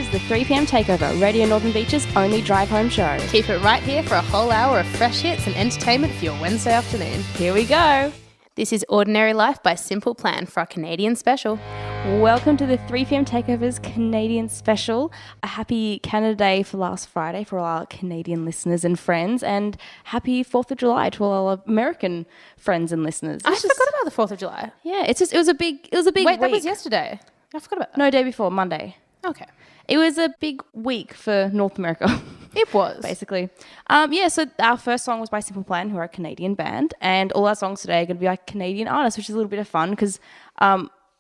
is the 3pm Takeover, Radio Northern Beach's only drive-home show. Keep it right here for a whole hour of fresh hits and entertainment for your Wednesday afternoon. Here we go. This is Ordinary Life by Simple Plan for our Canadian special. Welcome to the 3pm Takeover's Canadian special. A happy Canada Day for last Friday for all our Canadian listeners and friends, and happy 4th of July to all our American friends and listeners. I forgot about the 4th of July. Yeah, it was a big Wait, week. that was yesterday. I forgot about that. No, day before, Monday. Okay. It was a big week for North America. It was. Basically. So our first song was by Simple Plan, who are a Canadian band, and all our songs today are going to be by Canadian artists, which is a little bit of fun because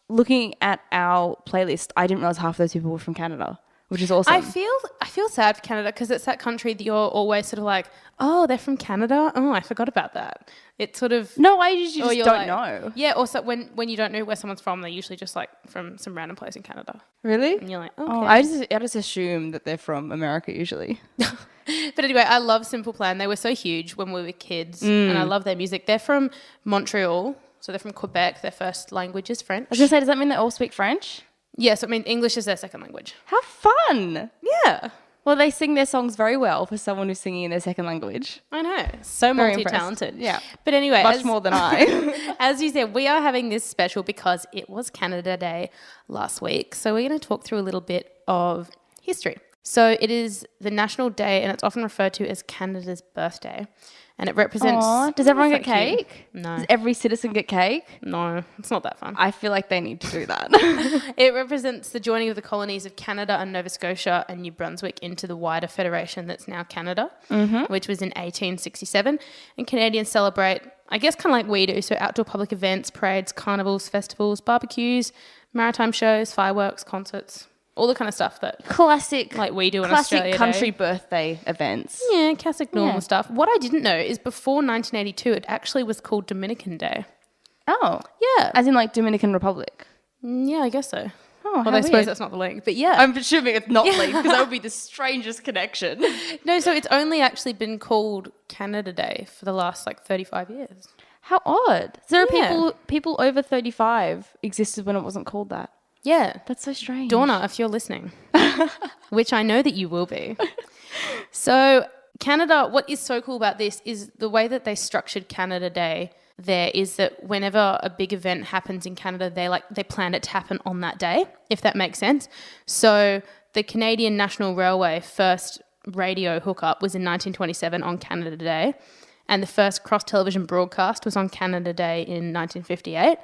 looking at our playlist, I didn't realize half those people were from Canada, which is awesome. I feel sad for Canada because it's that country that you're always sort of like, oh, they're from Canada? Oh, I forgot about that. It's sort of... No, I just don't know. Yeah, also when you don't know where someone's from, they're usually just like from some random place in Canada. Really? And you're like, okay. Oh, I just assume that they're from America usually. But anyway, I love Simple Plan. They were so huge when we were kids, and I love their music. They're from Montreal, so they're from Quebec. Their first language is French. I was going to say, does that mean they all speak French? Yes, I mean, English is their second language. How fun. Yeah. Well, they sing their songs very well for someone who's singing in their second language. I know. So Very multi-talented. impressed. Yeah. But anyway. Much more than I. As you said, we are having this special because it was Canada Day last week. So we're going to talk through a little bit of history. So it is the national day and it's often referred to as Canada's birthday. And it represents... Aww, does everyone get cake? No. Does every citizen get cake? No, it's not that fun. I feel like they need to do that. It represents the joining of the colonies of Canada and Nova Scotia and New Brunswick into the wider federation that's now Canada, which was in 1867. And Canadians celebrate, I guess, kind of like we do, so outdoor public events, parades, carnivals, festivals, barbecues, maritime shows, fireworks, concerts, all the kind of stuff that Classic, like we do in Australia classic country birthday events. Yeah, classic normal stuff. What I didn't know is before 1982, it actually was called Dominican Day. Oh. Yeah. As in like Dominican Republic. Yeah, I guess so. Oh, well, I suppose that's not the link, but yeah. I'm assuming it's not linked because that would be the strangest connection. No, so it's only actually been called Canada Day for the last like 35 years. How odd. So there are people over 35 existed when it wasn't called that. Yeah. That's so strange. Donna, if you're listening, which I know that you will be. So Canada, what is so cool about this is the way that they structured Canada Day there is that whenever a big event happens in Canada, they plan it to happen on that day, if that makes sense. So the Canadian National Railway first radio hookup was in 1927 on Canada Day, and the first cross-television broadcast was on Canada Day in 1958.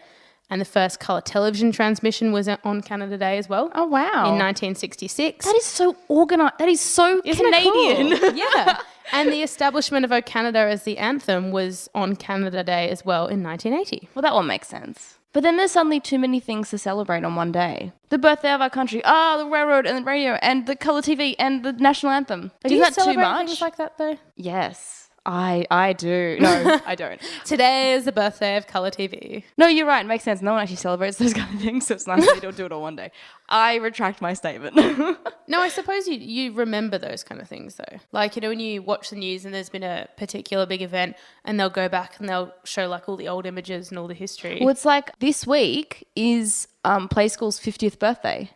And the first colour television transmission was on Canada Day as well. Oh, wow. In 1966. That is so organised. That is so Isn't Canadian. It cool? Yeah. And the establishment of O Canada as the anthem was on Canada Day as well in 1980. Well, that one makes sense. But then there's suddenly too many things to celebrate on one day. The birthday of our country, the railroad and the radio and the colour TV and the national anthem. Do you Isn't that too celebrate much? things like that though? Yes. I do. No, I don't. Today is the birthday of colour TV. No, you're right. It makes sense. No one actually celebrates those kind of things, so it's nice that they don't do it all one day. I retract my statement. No, I suppose you remember those kind of things though. Like, when you watch the news and there's been a particular big event and they'll go back and they'll show like all the old images and all the history. Well, it's like this week is Play School's 50th birthday.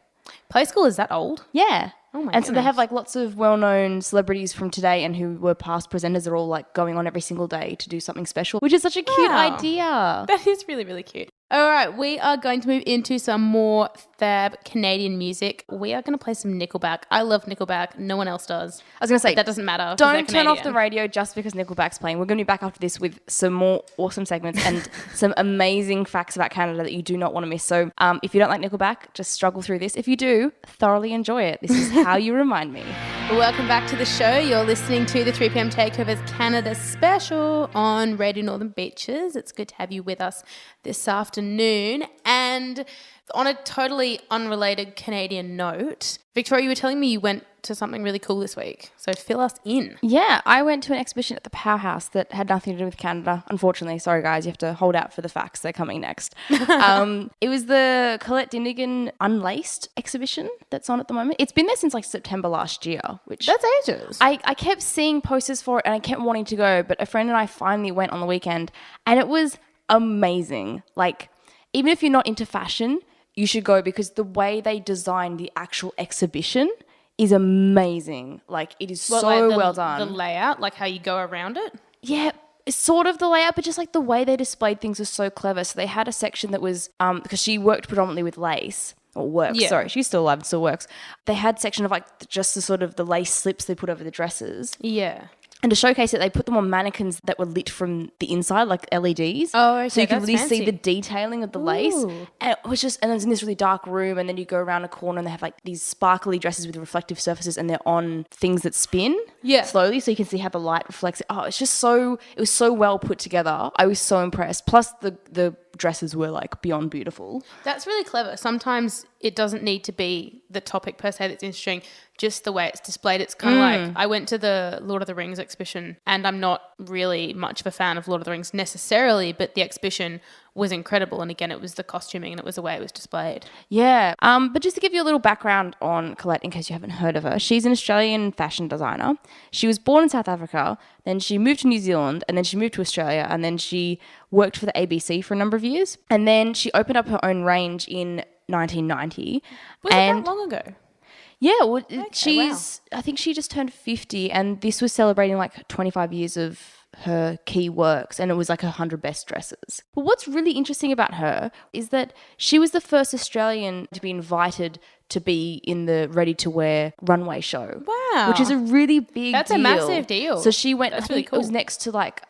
Play School is that old? Yeah. Oh my And so they goodness. have like lots of well-known celebrities from today and who were past presenters are all like going on every single day to do something special, which is such a cute idea. That is really, really cute. All right, we are going to move into some more fab Canadian music. We are going to play some Nickelback. I love Nickelback. No one else does. I was going to say, But that doesn't matter. 'cause don't they're turn off the Canadian. radio just because Nickelback's playing. We're going to be back after this with some more awesome segments and some amazing facts about Canada that you do not want to miss. So if you don't like Nickelback, just struggle through this. If you do, thoroughly enjoy it. This is how you remind me. Welcome back to the show. You're listening to the 3pm Takeover's Canada special on Radio Northern Beaches. It's good to have you with us this afternoon. And on a totally unrelated Canadian note, Victoria, you were telling me you went to something really cool this week. So fill us in. Yeah, I went to an exhibition at the Powerhouse that had nothing to do with Canada. Unfortunately, sorry guys, you have to hold out for the facts. They're coming next. It was the Colette Dinnigan Unlaced exhibition that's on at the moment. It's been there since like September last year, which... That's ages. I kept seeing posters for it and I kept wanting to go, but a friend and I finally went on the weekend and it was amazing. Like, even if you're not into fashion, you should go because the way they designed the actual exhibition is amazing. Like, it is well done. The layout, like how you go around it. Yeah, it's sort of the layout, but just like the way they displayed things was so clever. So they had a section that was, because she worked predominantly with lace, or works, sorry, she's still alive and still works. They had section of like just the sort of the lace slips they put over the dresses. Yeah. And to showcase it, they put them on mannequins that were lit from the inside, like LEDs. Oh, okay. So you could really fancy. see the detailing of the lace. Ooh. And it was just, and it was in this really dark room, and then you go around a corner and they have like these sparkly dresses with reflective surfaces, and they're on things that spin slowly, so you can see how the light reflects it. Oh, it's just it was so well put together. I was so impressed. Plus the dresses were like beyond beautiful. That's really clever. Sometimes it doesn't need to be the topic per se that's interesting, just the way it's displayed. It's kind of like, I went to the Lord of the Rings exhibition, and I'm not really much of a fan of Lord of the Rings necessarily, but the exhibition was incredible. And again, it was the costuming and it was the way it was displayed. Yeah. But just to give you a little background on Colette, in case you haven't heard of her, she's an Australian fashion designer. She was born in South Africa, then she moved to New Zealand, and then she moved to Australia, and then she worked for the ABC for a number of years. And then she opened up her own range in 1990. Was it that long ago? Yeah, well, Okay, wow. I think she just turned 50, and this was celebrating like 25 years of her key works, and it was like 100 best dresses. But what's really interesting about her is that she was the first Australian to be invited to be in the ready-to-wear runway show. Wow. Which is a really big deal. That's a massive deal. So she went, That's I think really cool. it was next to like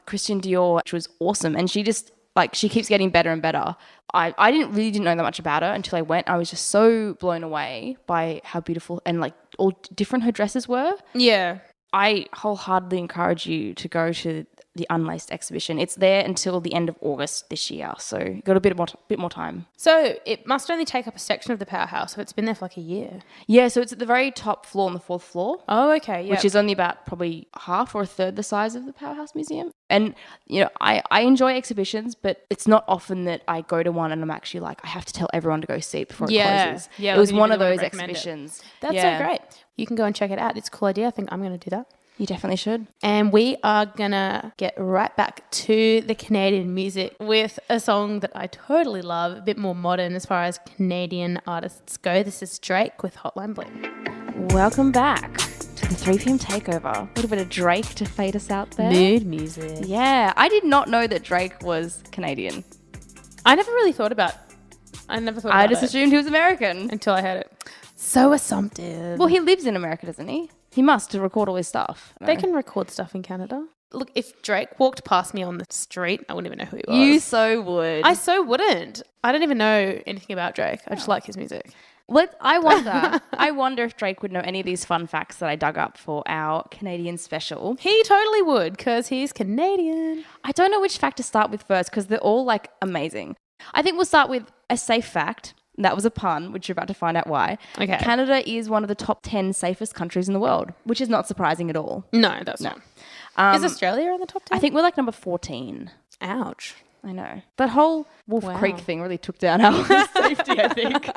Christian Dior, which was awesome, and she just, like, she keeps getting better and better. I didn't know that much about her until I went. I was just so blown away by how beautiful and like all different her dresses were. Yeah. I wholeheartedly encourage you to go to the Unlaced exhibition. It's there until the end of August this year, so you've got a bit more time. So it must only take up a section of the powerhouse, so it's been there for like a year. Yeah, so it's at the very top floor on the 4th floor. Oh, okay, yeah. Which is only about probably half or a third the size of the Powerhouse Museum. And, you know, I enjoy exhibitions, but it's not often that I go to one and I'm actually like, I have to tell everyone to go see it before it closes. Yeah, it was you one of really those wanna recommend it. exhibitions. That's so great. You can go and check it out. It's a cool idea. I think I'm going to do that. You definitely should. And we are going to get right back to the Canadian music with a song that I totally love, a bit more modern as far as Canadian artists go. This is Drake with Hotline Bling. Welcome back to the 3pm Takeover. A little bit of Drake to fade us out there. Mood music. Yeah, I did not know that Drake was Canadian. I never thought about I just assumed he was American. until I heard it. So assumptive. Well, he lives in America, doesn't he? He must to record all his stuff. They can record stuff in Canada. Look, if Drake walked past me on the street, I wouldn't even know who he was. You so would. I so wouldn't. I don't even know anything about Drake. I just like his music. I wonder if Drake would know any of these fun facts that I dug up for our Canadian special. He totally would, because he's Canadian. I don't know which fact to start with first, because they're all like amazing. I think we'll start with a safe fact. That was a pun, which you're about to find out why. Okay. Canada is one of the top 10 safest countries in the world, which is not surprising at all. No, that's not. Is Australia in the top 10? I think we're like number 14. Ouch. I know. That whole Wolf Creek thing really took down our safety, I think.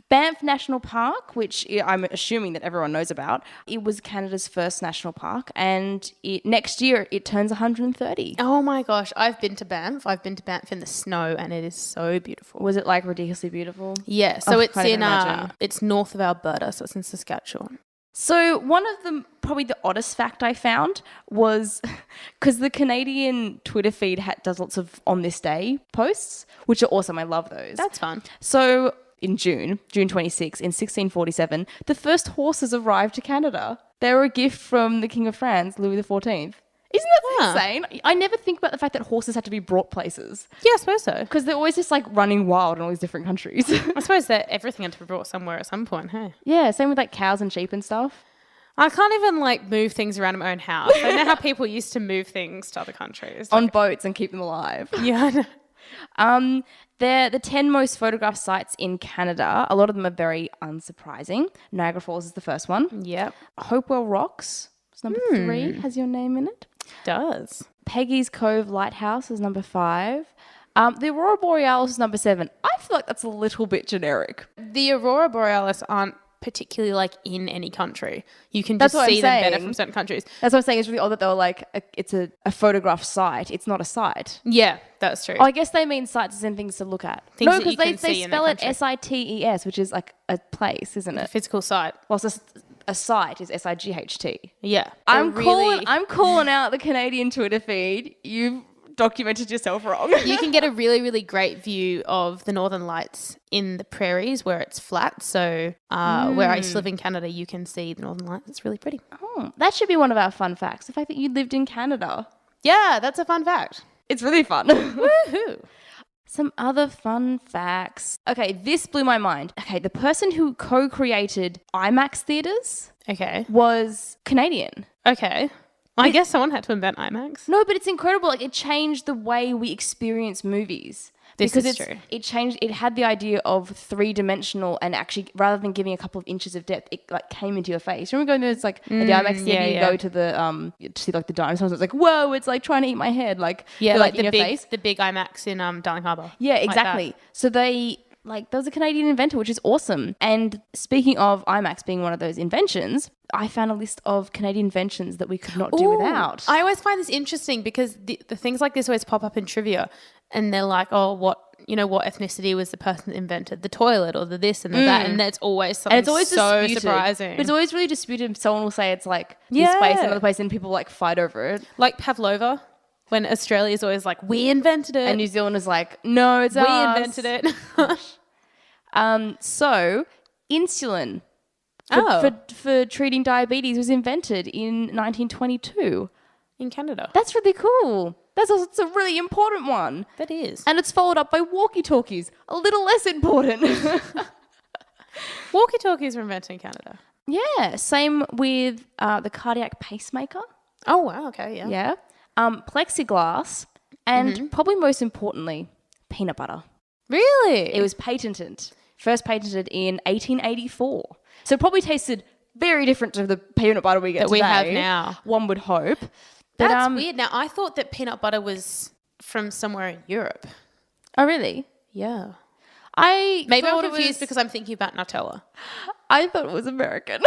Banff National Park, which I'm assuming that everyone knows about, it was Canada's first national park, and next year it turns 130. Oh my gosh, I've been to Banff. I've been to Banff in the snow, and it is so beautiful. Was it like ridiculously beautiful? Yeah, so it's can't even imagine. it's north of Alberta, so it's in Saskatchewan. So one of the, probably the oddest fact I found was, because the Canadian Twitter feed does lots of on this day posts, which are awesome. I love those. That's fun. So in June 26, in 1647, the first horses arrived to Canada. They were a gift from the King of France, Louis XIV. Isn't that insane? I never think about the fact that horses had to be brought places. Yeah, I suppose so. Because they're always just like running wild in all these different countries. I suppose that everything had to be brought somewhere at some point, hey? Yeah, same with like cows and sheep and stuff. I can't even like move things around my own house. I know how people used to move things to other countries. On boats and keep them alive. Yeah, I know. They're the 10 most photographed sites in Canada. A lot of them are very unsurprising. Niagara Falls is the first one. Yep. Hopewell Rocks is number 3, has your name in it. Does. Peggy's Cove Lighthouse is number 5. The Aurora Borealis is number 7. I feel like that's a little bit generic. The Aurora Borealis aren't particularly like in any country. You can That's just what I'm see them better saying. from certain countries. That's what I'm saying. It's really odd that they were like, it's a photograph site. It's not a site. Yeah, that's true. Oh, I guess they mean sites as in things to look at. Things No, that you because can they see in their spell it country. SITES, which is like a place, isn't A it? physical site. Whilst a site is SIGHT. Yeah. I'm calling out the Canadian Twitter feed. You've documented yourself wrong. You can get a really, really great view of the Northern Lights in the prairies where it's flat. So where I used to live in Canada, you can see the Northern Lights. It's really pretty. Oh, that should be one of our fun facts. The fact that you lived in Canada. Yeah, that's a fun fact. It's really fun. Woohoo. Some other fun facts. Okay, this blew my mind. Okay, the person who co-created IMAX theaters Okay. was Canadian. Okay. I guess someone had to invent IMAX. No, but it's incredible. Like, it changed the way we experience movies. This because is true. It changed. It had the idea of 3-dimensional, and actually, rather than giving a couple of inches of depth, it like came into your face. Remember going there? It's like at the IMAX theater, you go to the to see like the dinosaurs. It's like, whoa! It's like trying to eat my head. Like like in the your big, face. the big IMAX in Darling Harbour. Yeah, Like exactly. So they there was a Canadian inventor, which is awesome. And speaking of IMAX being one of those inventions, I found a list of Canadian inventions that we could not do without. I always find this interesting because the things like this always pop up in trivia, and they're like, oh, what ethnicity was the person that invented the toilet or the this and the that, and that's always something so disputed. surprising. But it's always really disputed. Someone will say it's like this place, another place, and people like fight over it. Like pavlova, when Australia's always like, we invented it. And New Zealand is like, no, it's we ours. invented it. So insulin for treating diabetes was invented in 1922. In Canada. That's really cool. It's a really important one. That is. And it's followed up by walkie-talkies, a little less important. Walkie-talkies were invented in Canada. Yeah, same with the cardiac pacemaker. Oh, wow. Okay, yeah. Yeah. Plexiglass, and probably most importantly, peanut butter. Really? It was patented. First patented in 1884. So it probably tasted very different to the peanut butter we get that today. we have now. One would hope. That's weird. Now, I thought that peanut butter was from somewhere in Europe. Oh, really? Yeah. Maybe I'm confused because I'm thinking about Nutella. I thought it was American.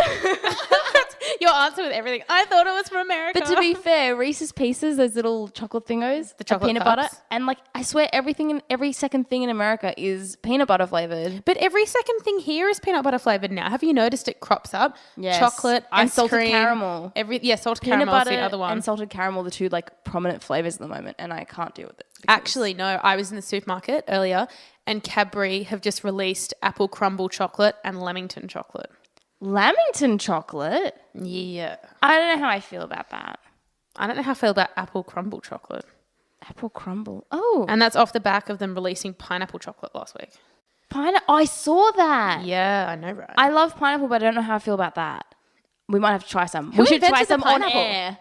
Your answer with everything. I thought it was from America. But to be fair, Reese's Pieces, those little chocolate thingos, the chocolate peanut cups. butter, and like I swear every second thing in America is peanut butter flavored. But every second thing here is peanut butter flavored now. Have you noticed it crops up? Yes. Chocolate, and ice salted cream, caramel. Salted Peanut caramel is butter the other one. and salted caramel, the two like prominent flavors at the moment, and I can't deal with it. Actually, no. I was in the supermarket earlier, and Cadbury have just released apple crumble chocolate and Lamington chocolate. Lamington chocolate? Yeah. I don't know how I feel about that. I don't know how I feel about apple crumble chocolate. Apple crumble. Oh. And that's off the back of them releasing pineapple chocolate last week. Pineapple. I saw that. Yeah, I know, right? I love pineapple, but I don't know how I feel about that. We might have to try some. Who we should try invented the some on pineapple? air.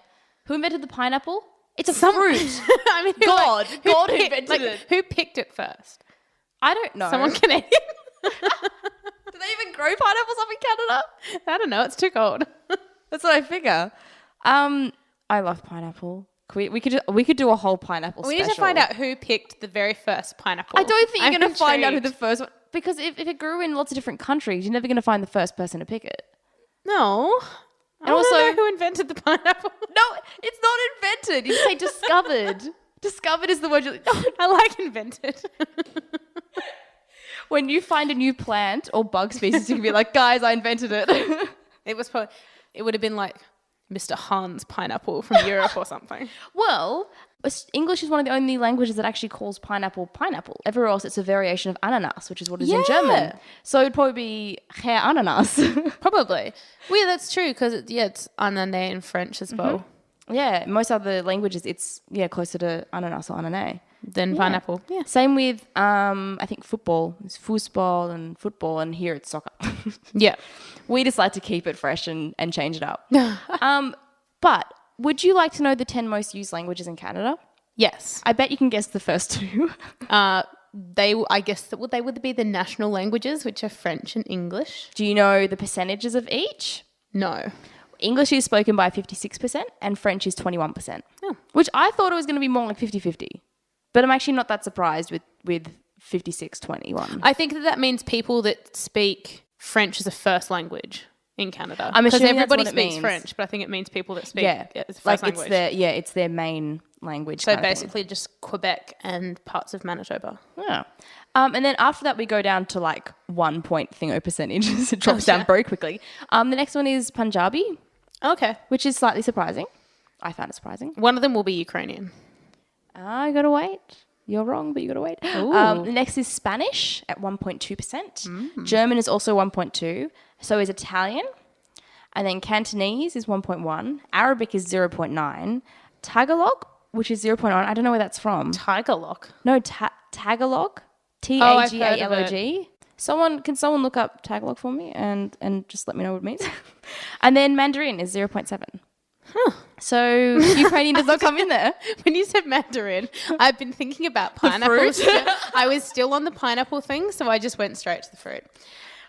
Who invented the pineapple? It's a fruit. I mean, God who invented it. Who picked it first? I don't know. Someone Canadian? Do they even grow pineapples up in Canada? I don't know. It's too cold. That's what I figure. I love pineapple. We could do a whole pineapple special. We need to find out who picked the very first pineapple. I don't think you're I'm going to find out who the intrigued. first one... Because if it grew in lots of different countries, you're never going to find the first person to pick it. No. And also... know who invented the pineapple. No, it's not invented. You say discovered. Discovered is the word you... I like invented. When you find a new plant or bug species, you can be like, guys, I invented it. It would have been like Mr. Hans pineapple from Europe or something. Well, English is one of the only languages that actually calls pineapple pineapple. Everywhere else, it's a variation of ananas, which is what is in German. So it'd probably be Herr Ananas. Probably. Well, yeah, that's true because it's ananas in French as well. Yeah, most other languages, it's closer to ananas or ananas. Than pineapple. Yeah. Same with, I think football. It's Fußball and football, and here it's soccer. Yeah. We just like to keep it fresh and change it up. But would you like to know the 10 most used languages in Canada? Yes. I bet you can guess the first two. I guess that they would be the national languages, which are French and English. Do you know the percentages of each? No. English is spoken by 56% and French is 21%. Oh. Which I thought it was going to be more like 50-50. But I'm actually not that surprised with 56-21. I think that means people that speak French as a first language in Canada. I'm Because assuming that's everybody what it speaks means. French, but I think it means people that speak Yeah, it as a first like language. it's their main language. So kind of thing. basically just Quebec and parts of Manitoba. Yeah. And then after that, we go down to like 1 point thingo percentage. It drops down very quickly. The next one is Punjabi, Okay. which is slightly surprising. I found it surprising. One of them will be Ukrainian. I gotta wait. You're wrong, but you gotta wait. Ooh. The next is Spanish at 1.2%. German is also 1.2. So is Italian. And then Cantonese is 1.1. Arabic is 0.9. Tagalog, which is 0.1. I don't know where that's from. Tagalog. No, Tagalog. I've heard of Tagalog. Can someone look up Tagalog for me and just let me know what it means? And then Mandarin is 0.7. Huh. So Ukrainian does not come in there. When you said Mandarin, I've been thinking about pineapples. I was still on the pineapple thing, so I just went straight to the fruit.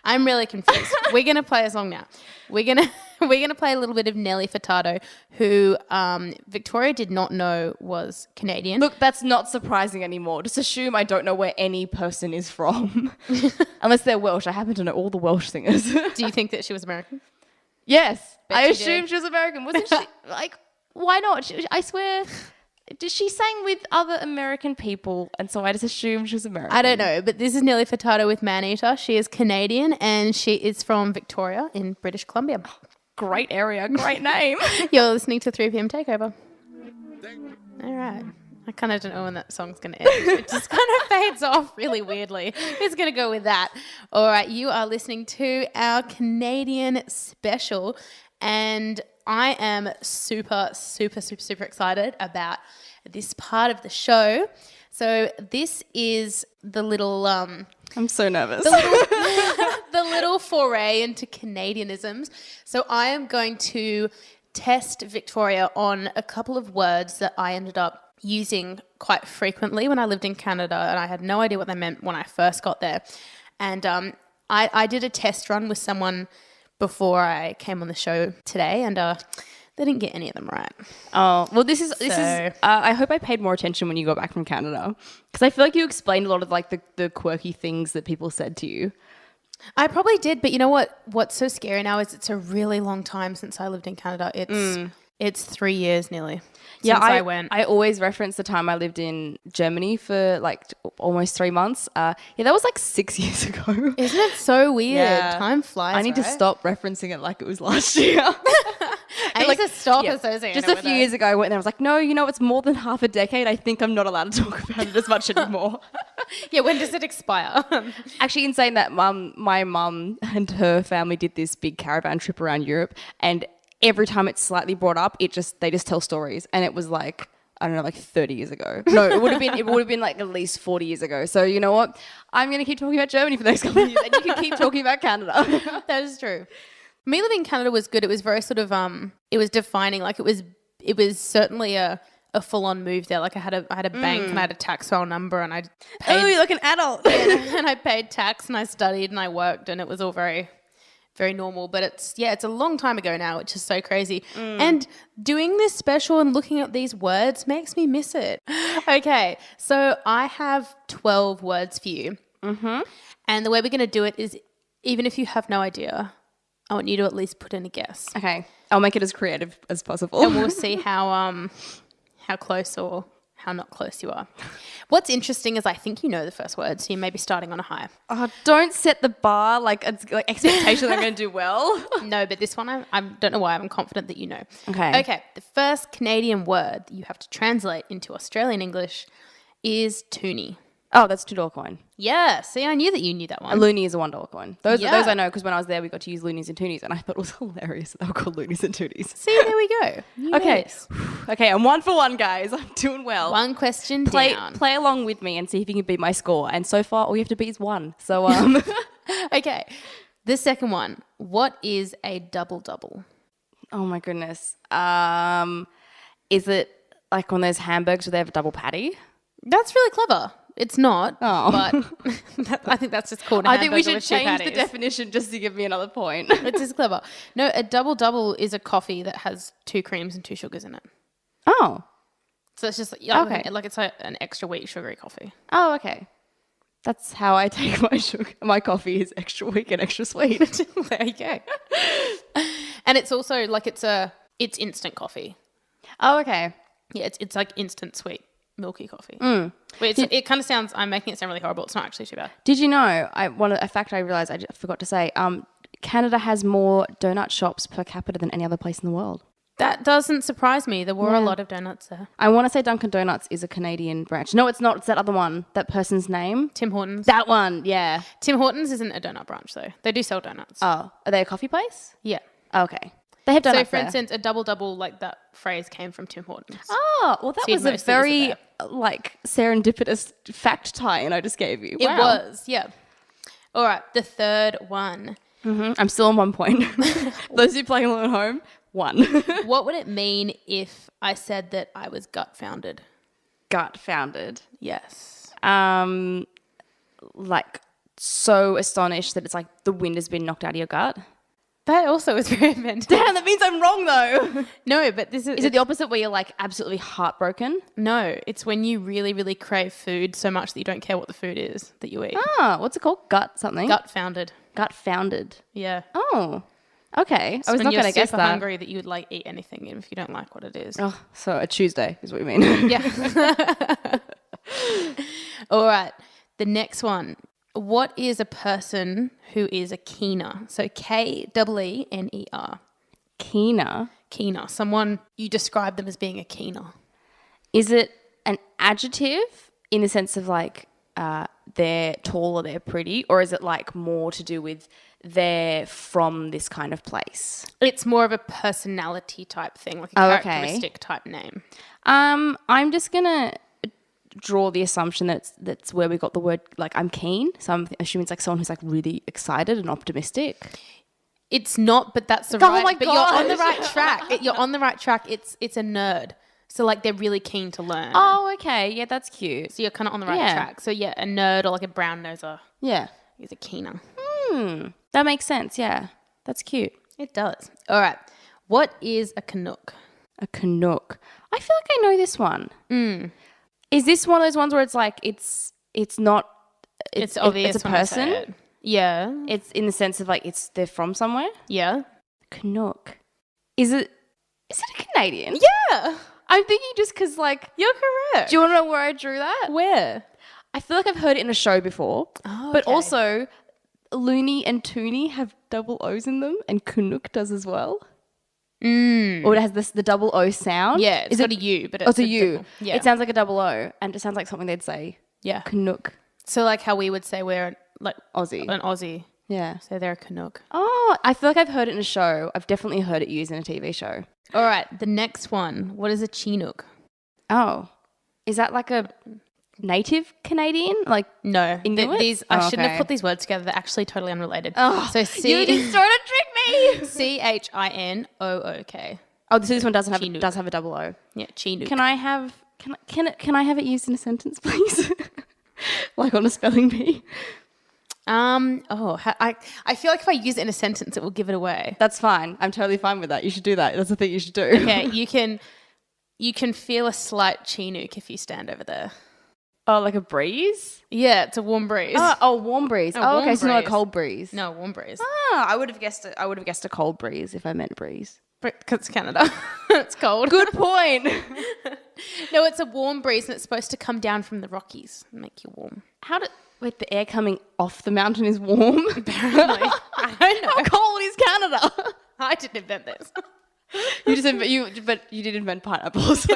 I'm really confused. We're gonna play a song now. We're gonna play a little bit of Nelly Furtado, who Victoria did not know was Canadian. Look, that's not surprising anymore. Just assume I don't know where any person is from. Unless they're Welsh. I happen to know all the Welsh singers. Do you think that she was American? Yes. I you assumed she was American. Wasn't she? Like, why not? I swear, she sang with other American people, and so I just assumed she was American. I don't know, but this is Nelly Furtado with Maneater. She is Canadian, and she is from Victoria in British Columbia. Great area, great name. You're listening to 3pm Takeover. All right. I kind of don't know when that song's going to end. It just kind of fades off really weirdly. It's going to go with that. All right. You are listening to our Canadian special, and I am super, super, super, super excited about this part of the show. So this is the little... I'm so nervous. the little foray into Canadianisms. So I am going to test Victoria on a couple of words that I ended up using quite frequently when I lived in Canada, and I had no idea what they meant when I first got there. And I did a test run with someone before I came on the show today, and they didn't get any of them right. Oh, well, this is. I hope I paid more attention when you got back from Canada, because I feel like you explained a lot of like the quirky things that people said to you. I probably did, but you know what? What's so scary now is it's a really long time since I lived in Canada. It's 3 years nearly. Since I went. I always reference the time I lived in Germany for like almost 3 months. That was like 6 years ago. Isn't it so weird? Yeah. Time flies. I need to stop referencing it like it was last year. I need to stop associating Just it a with few it. years ago, I went there. I was like, no, it's more than half a decade. I think I'm not allowed to talk about it as much anymore. Yeah, when does it expire? Actually, in saying that, my mum and her family did this big caravan trip around Europe, and every time it's slightly brought up, they just tell stories, and it was like, I don't know, like 30 years ago. No, it would have been like at least 40 years ago. So you know what? I'm going to keep talking about Germany for the next couple of years, and you can keep talking about Canada. That is true. Me living in Canada was good. It was very sort of it was defining. Like it was certainly a full-on move there. Like I had a bank and I had a tax file number, and I paid, you're like an adult. and I paid tax, and I studied, and I worked, and it was all very, very normal. But it's a long time ago now, which is so crazy. And doing this special and looking at these words makes me miss it. Okay, so I have 12 words for you. Mm-hmm. And the way we're going to do it is, even if you have no idea, I want you to at least put in a guess. Okay, I'll make it as creative as possible. And we'll see how close or how not close you are. What's interesting is I think you know the first word, so you may be starting on a high. Oh, don't set the bar like expectation that I'm going to do well. No, but this one I don't know why I'm confident that you know. Okay. Okay, the first Canadian word that you have to translate into Australian English is toonie. Oh, that's $2 coin. Yeah, see, I knew that you knew that A one. loonie is a $1 coin. Those Yeah. I know because when I was there, we got to use loonies and toonies, and I thought it was hilarious that they were called loonies and toonies. See, there we go. You know Okay, this. okay, I'm 1 for 1, guys. I'm doing well. One question Play down. along with me and see if you can beat my score. And so far, all you have to beat is 1. So Okay, the second one. What is a double-double? oh my goodness. Is it like one of those hamburgers where they have a double patty? That's really clever. It's not, but I think that's just called a I hamburger think we should with two change the patties. definition just to give me another point. It's just clever. No, a double-double is a coffee that has 2 creams and 2 sugars in it. Oh. So it's just like, Okay. like it's like an extra wheat sugary coffee. Oh, okay. That's how I take my sugar. My coffee is extra weak and extra sweet. There you go. And it's also like it's instant coffee. Oh, okay. Yeah, it's like instant sweet milky coffee. It kind of sounds. I'm making it sound really horrible. It's not actually too bad. Did you know? A fact I realized I forgot to say. Canada has more donut shops per capita than any other place in the world. That doesn't surprise me. There were a lot of donuts there. I want to say Dunkin' Donuts is a Canadian branch. No, it's not. It's that other one. That person's name. Tim Hortons. That one. Yeah. Tim Hortons isn't a donut branch though. They do sell donuts. Oh, are they a coffee place? Yeah. Okay. They have donuts. So, for instance, a double, like that phrase came from Tim Hortons. Oh, well, that was a very serendipitous fact tie-in I just gave you. It was, yeah. All right, the third one. Mm-hmm. I'm still on 1 point. Those of you playing along at home, 1. What would it mean if I said that I was gut-founded? Gut-founded? Yes. Like so astonished that it's like the wind has been knocked out of your gut? That also is very mental. Damn, that means I'm wrong though. No, but this is... Is it the opposite where you're like absolutely heartbroken? No, it's when you really, really crave food so much that you don't care what the food is that you eat. Ah, what's it called? Gut something? Gut-founded. Gut-founded. Yeah. Oh, okay. It's I was not going to guess that. that. Hungry that you would like eat anything even if you don't like what it is. Oh, so a Tuesday is what you mean. Yeah. All right. The next one. What is a person who is a keener? So K-E-E-N-E-R. Keener? Keener. Someone, you describe them as being a keener. Is it an adjective in the sense of like they're tall or they're pretty? Or is it like more to do with they're from this kind of place? It's more of a personality type thing, like a characteristic type name. I'm just going to draw the assumption that that's where we got the word, like I'm keen. So I'm assuming it's like someone who's like really excited and optimistic. It's not, but that's the right. My but gosh. you're on the right track. You're on the right track. It's a nerd. So like they're really keen to learn. Oh, okay. Yeah, that's cute. So you're kind of on the right track. So yeah, a nerd or like a brown noser. Yeah. Is a keener. That makes sense. Yeah. That's cute. It does. All right. What is a Canuck? A Canuck. I feel like I know this one. Is this one of those ones where it's like it's not it's obvious it's a person? it. Yeah. It's in the sense of like they're from somewhere? Yeah. Canuck. Is it a Canadian? Yeah. I'm thinking just because like... You're correct. Do you want to know where I drew that? Where? I feel like I've heard it in a show before. Oh, but also Looney and Toonie have double O's in them and Canuck does as well. Or it has the double O sound. Yeah, it's got a U, but it's a U. double. Yeah. It sounds like a double O and it sounds like something they'd say. Yeah. Canuck. So like how we would say we're like Aussie. An Aussie. Yeah. So they're a Canuck. Oh, I feel like I've heard it in a show. I've definitely heard it used in a TV show. All right, the next one. What is a Chinook? Oh. Is that like a native Canadian? Like no. Inuit? These I shouldn't have put these words together. They're actually totally unrelated. Oh, so you just sort of tricked me. CHINOOK. Oh, this one does have a double O. Yeah, Chinook. Can I have it used in a sentence, please? Like on a spelling bee. I feel like if I use it in a sentence, it will give it away. That's fine. I'm totally fine with that. You should do that. That's the thing you should do. Okay, you can feel a slight Chinook if you stand over there. Oh, like a breeze? Yeah, it's a warm breeze. Oh, warm breeze. Warm okay, so not a breeze. cold breeze. No, warm breeze. Ah, I would have guessed it. I would have guessed a cold breeze if I meant breeze. Because it's Canada. It's cold. Good point. No, it's a warm breeze and it's supposed to come down from the Rockies and make you warm. Wait, the air coming off the mountain is warm? Apparently. I don't know. How cold is Canada? I didn't invent this. But you did invent pineapple, so...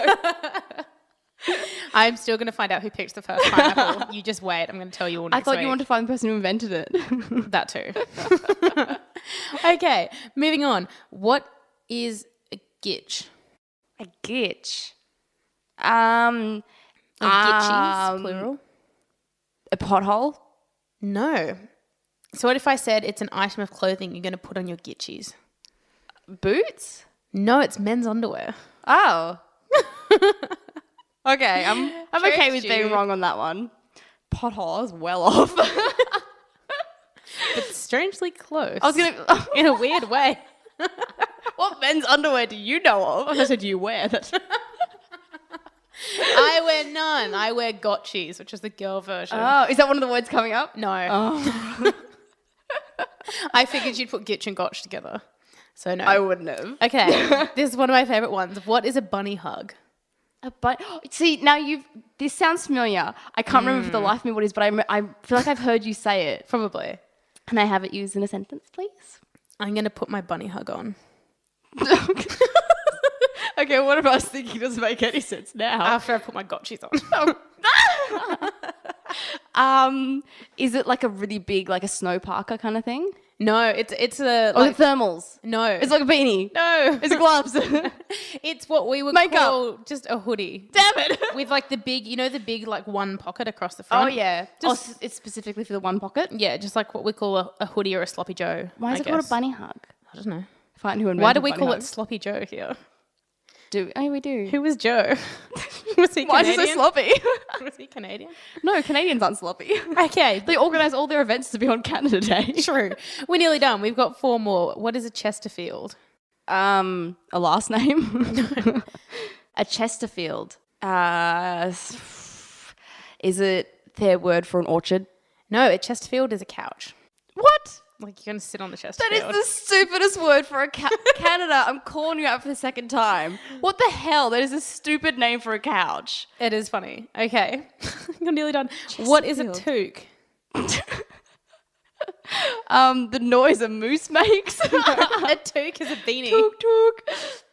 I'm still going to find out who picked the first pineapple. You just wait. I'm going to tell you all next week. I thought you wanted to find the person who invented it. That too. Okay, moving on. What is a gitch? A gitch? Gitchies, plural? A pothole? No. So what if I said it's an item of clothing you're going to put on your gitchies? Boots? No, it's men's underwear. Oh. Okay, I'm okay with being you. wrong on that one. Pothole is well off. But strangely close. I was gonna in a weird way. What men's underwear do you know of? I said you wear that. I wear none. I wear gotchis, which is the girl version. Oh, is that one of the words coming up? No. Oh. I figured you'd put gitch and gotch together. So no. I wouldn't have. Okay. This is one of my favourite ones. What is a bunny hug? See, now this sounds familiar. I can't remember for the life of me what it is, but I feel like I've heard you say it. Probably. Can I have it used in a sentence, please? I'm going to put my bunny hug on. Okay, what if I was thinking doesn't make any sense now? After I put my gotchis on. Is it like a really big, like a snow parka kind of thing? No, it's a... Or like, thermals? No. It's like a beanie? No. Is it gloves? It's what we would call just a hoodie. Damn it. With like the big, the big like one pocket across the front. Oh, yeah. It's specifically for the one pocket? Yeah, just like what we call a hoodie or a sloppy Joe. Why is it called a bunny hug? I don't know. Find who invented Why do we bunny call hug. it sloppy Joe here? We do. Who was Joe? Was he Canadian? Why is it so sloppy? Was he Canadian? No, Canadians aren't sloppy. Okay. They organise all their events to be on Canada Day. True. We're nearly done. We've got 4 more. What is a Chesterfield? A last name? A Chesterfield. Is it their word for an orchard? No, a Chesterfield is a couch. What? Like you're going to sit on the That Chesterfield. is the stupidest word for a Canada. I'm calling you out for the second time. What the hell? That is a stupid name for a couch. It is funny. Okay. You're nearly done. What is a toque? The noise a moose makes. A toque is a beanie. Toque, toque.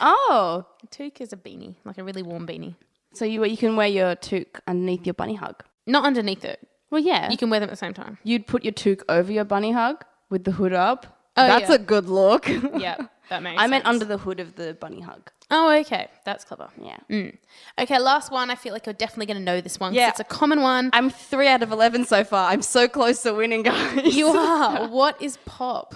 Oh. A toque is a beanie, like a really warm beanie. So you can wear your toque underneath your bunny hug? Not underneath it. Well, yeah. You can wear them at the same time. You'd put your toque over your bunny hug with the hood up. Oh, That's yeah. a good look. Yeah, that makes sense. I meant under the hood of the bunny hug. Oh, okay. That's clever. Yeah. Okay, last one. I feel like you're definitely going to know this one. 'Cause Yeah. it's a common one. I'm 3 out of 11 so far. I'm so close to winning, guys. You are. What is pop?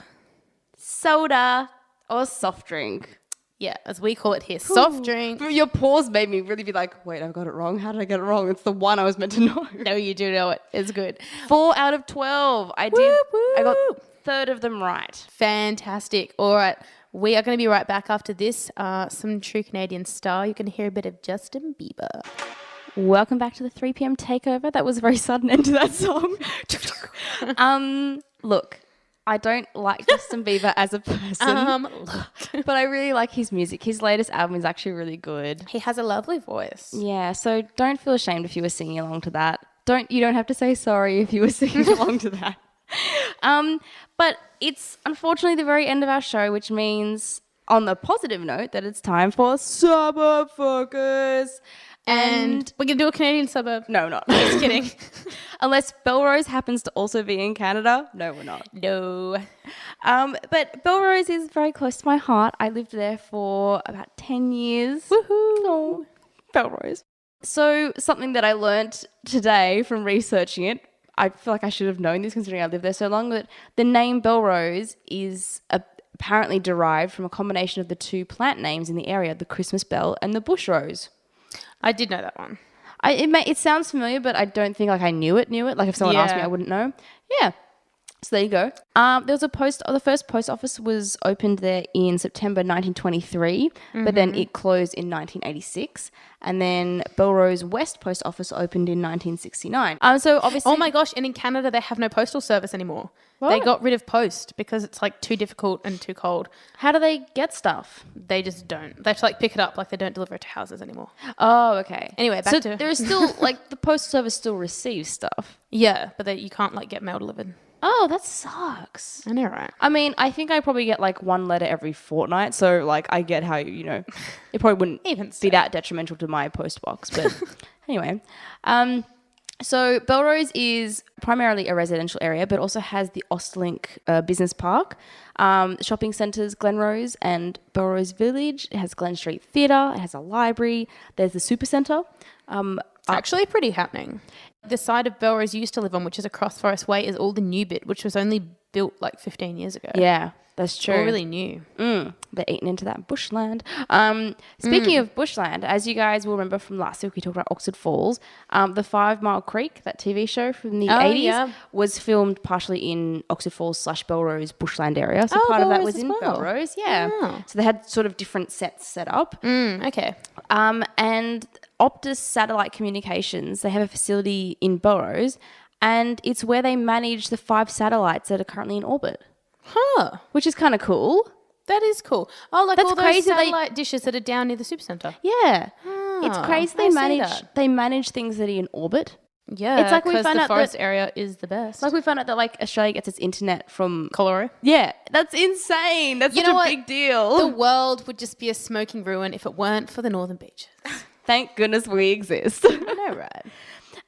Soda or soft drink. Yeah, as we call it here, soft drink. Your pause made me really be like, wait, I've got it wrong. How did I get it wrong? It's the one I was meant to know. No, you do know it. It's good. 4 out of 12. I did. Whoop, whoop. I got third of them right. Fantastic. All right. We are going to be right back after this. Some true Canadian style. You can hear a bit of Justin Bieber. Welcome back to the 3pm Takeover. That was a very sudden end to that song. Look, I don't like Justin Bieber as a person, Look. but I really like his music. His latest album is actually really good. He has a lovely voice. Yeah, so don't feel ashamed if you were singing along to that. You don't have to say sorry if you were singing along to that. But it's unfortunately the very end of our show, which means on the positive note that it's time for Suburb Focus. And we're going to do a Canadian suburb. No, we're not. Just kidding. Unless Belrose happens to also be in Canada. No, we're not. No. But Belrose is very close to my heart. I lived there for about 10 years. Woohoo. Oh, Belrose. So something that I learnt today from researching it, I feel like I should have known this considering I lived there so long, but the name Belrose is apparently derived from a combination of the 2 plant names in the area, the Christmas bell and the bush rose. I did know that one. It sounds familiar, but I don't think I knew it. Like if someone asked me, I wouldn't know. Yeah. So there you go. There was the first post office was opened there in September 1923, but then it closed in 1986. And then Belrose West Post Office opened in 1969. So obviously... Oh my gosh, and in Canada they have no postal service anymore. What? They got rid of post because it's like too difficult and too cold. How do they get stuff? They just don't. They have to pick it up, they don't deliver it to houses anymore. Oh, okay. Anyway, back to... there is still, the postal service still receives stuff. Yeah, but you can't get mail delivered. Oh, that sucks. I know, right? I mean, I think I probably get one letter every fortnight. So I get how, it probably wouldn't Even be that detrimental to my post box. But anyway, so Belrose is primarily a residential area, but also has the Ostlink Business Park, shopping centres, Glenrose and Belrose Village. It has Glen Street Theatre. It has a library. There's the Supercentre. It's actually pretty happening. The side of Belrose you used to live on, which is across Forest Way, is all the new bit, which was only built 15 years ago. Yeah, that's true. It's all really new. They're eating into that bushland. Speaking of bushland, as you guys will remember from last week, we talked about Oxford Falls. The 5 Mile Creek, that TV show from the 80s, was filmed partially in Oxford Falls / Belrose bushland area. So part of that was in Belrose. Yeah. Oh. So they had sort of different sets set up. Okay. And Optus Satellite Communications, they have a facility in Burrows, and it's where they manage the 5 satellites that are currently in orbit. Huh. Which is kind of cool. That is cool. Oh, like That's all those crazy satellite dishes that are down near the supercentre. Yeah. It's Ah, crazy I see that. they manage things that are in orbit. Yeah, It's like we because found the out forest that- area is the best. Like we found out that like Australia gets its internet from Colorado. Yeah, that's insane. That's such know a what? big deal. The world would just be a smoking ruin if it weren't for the northern beaches. Thank goodness we exist. I know, right?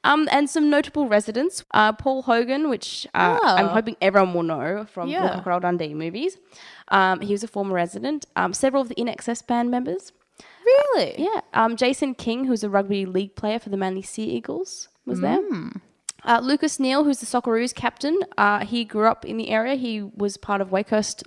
And some notable residents, Paul Hogan, which I'm hoping everyone will know from the Crocodile Dundee movies. He was a former resident. Several of the In Excess band members. Really? Yeah. Jason King, who's a rugby league player for the Manly Sea Eagles, was there. Lucas Neal, who's the Socceroos captain, he grew up in the area. He was part of Wakehurst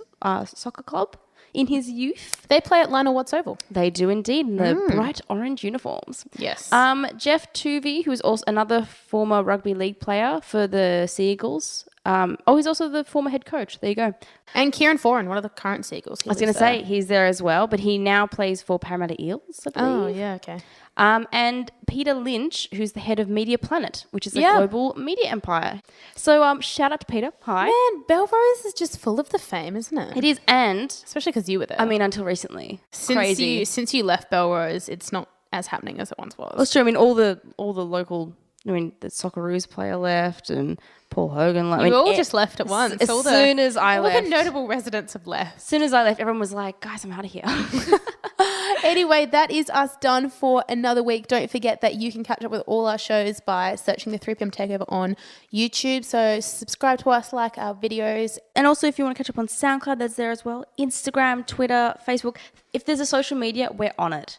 Soccer Club in his youth. They play at Lionel Watts Oval. They do indeed, in the bright orange uniforms. Yes. Jeff Tuvey, who is also another former rugby league player for the Sea Eagles. He's also the former head coach. There you go. And Kieran Foran, one of the current Seagulls. I was going to say, he's there as well, but he now plays for Parramatta Eels, I believe. Oh, yeah, okay. And Peter Lynch, who's the head of Media Planet, which is a global media empire. So shout out to Peter. Hi. Man, Belrose is just full of the fame, isn't it? It is, and Especially because you were there. I mean, until recently. Crazy. Since you left Belrose, it's not as happening as it once was. Well, it's true. I mean, all the local, the Socceroos player left and Paul Hogan left. You all just left at once. As soon as I left. All the notable residents have left. As soon as I left, everyone was like, guys, I'm out of here. Anyway, that is us done for another week. Don't forget that you can catch up with all our shows by searching the 3pm Takeover on YouTube. So subscribe to us, like our videos. And also, if you want to catch up on SoundCloud, that's there as well. Instagram, Twitter, Facebook. If there's a social media, we're on it.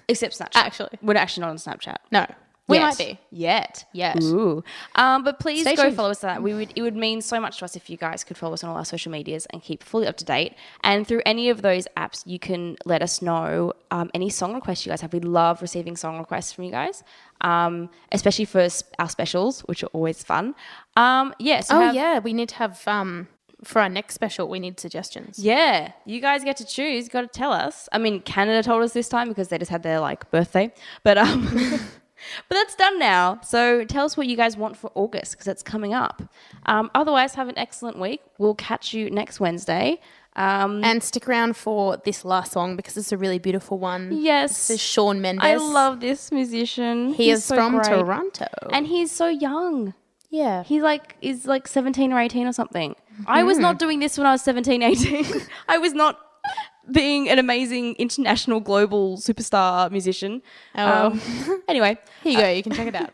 Except Snapchat. Actually. We're actually not on Snapchat. No. We Yet. might be. Yet. Yes. Ooh. But please Stay go tuned. follow us on that. It would mean so much to us if you guys could follow us on all our social medias and keep fully up to date. And through any of those apps, you can let us know any song requests you guys have. We love receiving song requests from you guys, especially for our specials, which are always fun. We need to have, for our next special, we need suggestions. Yeah, you guys get to choose. You got to tell us. I mean, Canada told us this time because they just had their birthday, but but that's done now. So tell us what you guys want for August because it's coming up. Otherwise, have an excellent week. We'll catch you next Wednesday. And stick around for this last song because it's a really beautiful one. Yes. This is Shawn Mendes. I love this musician. He He's is so from great. Toronto. And he's so young. Yeah. He is 17 or 18 or something. I was not doing this when I was 17, 18. I was not being an amazing international global superstar musician. Oh, Anyway. here you go. You can check it out.